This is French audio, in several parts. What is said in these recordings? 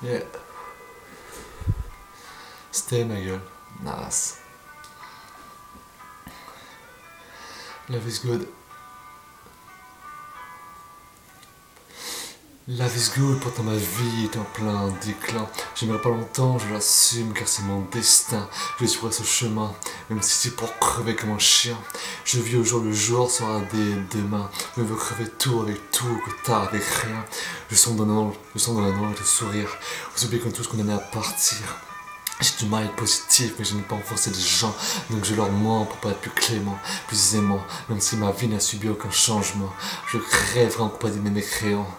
Yeah. Stay ma gueule. Nice. Love is good. Love is good, pourtant ma vie est en plein déclin. J'aimerais pas longtemps, je l'assume car c'est mon destin. Je suivrai ce chemin, même si c'est pour crever comme un chien. Je vis au jour le jour, sera des demain. Je veux crever tout avec tout, que tard avec rien. Je sens dans la noix et le sourire. Vous oubliez comme tout ce qu'on en est à partir. J'ai du mal à être positif, mais je n'ai pas enfoncé des gens, donc je leur mens pour pas être plus clément, plus aimant, même si ma vie n'a subi aucun changement. Je crèverai en compagnie de mes mécréants,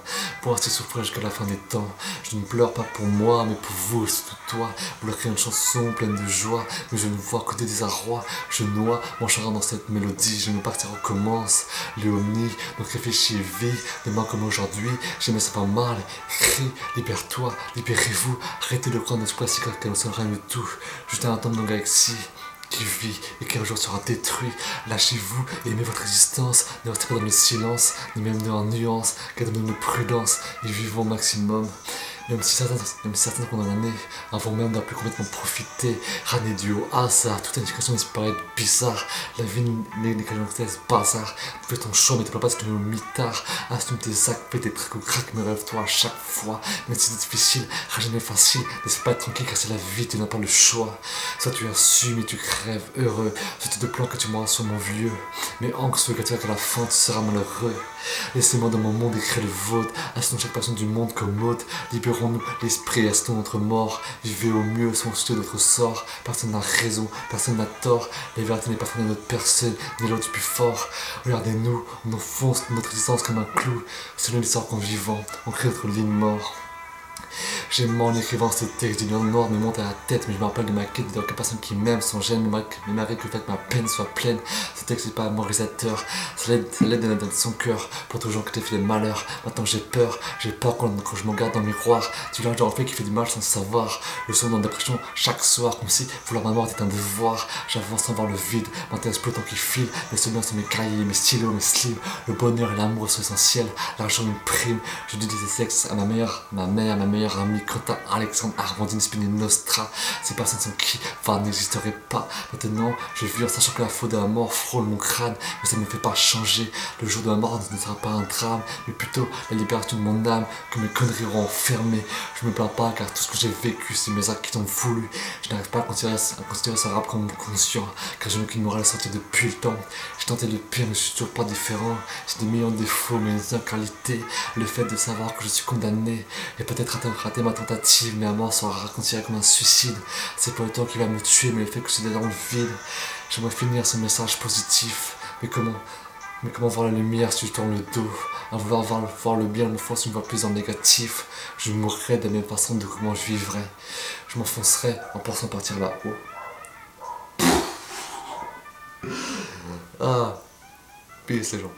pour rester souffrir jusqu'à la fin des temps. Je ne pleure pas pour moi, mais pour vous, surtout toi. Vous leur créez une chanson pleine de joie, mais je ne vois que des désarrois. Je noie mon chagrin dans cette mélodie, je me partir recommence. Léonie, donc réfléchis et vis, demain comme aujourd'hui, j'aimais ça pas mal. Crie, libère-toi, libérez-vous, arrêtez de croire notre précis car qu'elle sera le tout. Juste un atome dans la galaxie qui vit et qui un jour sera détruit. Lâchez-vous et aimez votre existence. Ne restez pas dans le silence, ni même dans la nuance. Gardez-nous de prudence et vivons au maximum. Même si certains condamnés, avant même d'avoir pu complètement profiter, ramener du au hasard, toute indication me paraît bizarre. La vie n'est qu'un bazar. Fais ton choix, mais t'es pas parce que tu me mitard. Assume tes actes, fais tes trucs au crack, me rêve-toi à chaque fois. Même si c'est difficile, rien n'est facile. Laisse pas être tranquille car c'est la vie, tu n'as pas le choix. Soit tu assumes et tu crèves heureux, soit tu te plans que tu m'auras sur mon vieux. Mais anxieux car tu vois qu'à la fin tu seras malheureux. Laissez-moi dans mon monde écrire le vôtre. Assistons chaque personne du monde comme hôte. Libérons-nous l'esprit, assistons notre mort. Vivez au mieux, sans soucier de notre sort. Personne n'a raison, personne n'a tort. La vérité n'est pas fondée de notre personne, ni l'autre du plus fort. Regardez-nous, on enfonce notre existence comme un clou. Selon l'histoire qu'en vivant, on crée notre ligne mort. J'ai mort en écrivant ce texte, du lion noir me monte à la tête, mais je me rappelle de ma quête de personne qui m'aime sans gêne, mais m'arrive que le fait que ma peine soit pleine. Ce texte n'est pas moralisateur, ça l'aide dans son cœur pour tous les gens qui t'ont fait des malheurs. Maintenant j'ai peur quand je me regarde dans le miroir, du large en fait qui fait du mal sans savoir. Je suis dans la dépression chaque soir, comme si vouloir ma mort était un devoir. J'avance sans voir le vide, m'intéresse plus le temps qui file, mes souvenirs sont mes cahiers, mes stylos, mes slims. Le bonheur et l'amour sont essentiels, l'argent me prime. Je dis des sexes à ma mère, ma meilleure amie, Quentin, Alexandre, Armandine, Spinelli, Nostra. Ces personnes sans qui Var n'existerait pas. Maintenant, je vis en sachant que la faute de la mort frôle mon crâne, mais ça ne me fait pas changer. Le jour de la mort ne sera pas un drame, mais plutôt la libération de mon âme, que mes conneries auront enfermé. Je me plains pas car tout ce que j'ai vécu, c'est mes actes qui t'ont voulu. Je n'arrive pas à considérer ce rap comme conscient, car je n'ai aucune morale sortie depuis le temps. J'ai tenté le pire, mais je suis toujours pas différent. J'ai des millions de défauts, mais une qualité, le fait de savoir que je suis condamné, et peut-être rater ma tentative, mais à mort sera considéré comme un suicide. C'est pas le temps qui va me tuer, mais le fait que je suis dans le vide. J'aimerais finir ce message positif, mais comment voir la lumière si je tourne le dos? À vouloir voir le bien, me force une fois plus en négatif. Je mourrais de la même façon de comment je vivrais. Je m'enfoncerais en pensant partir là-haut. Ah, peace les gens.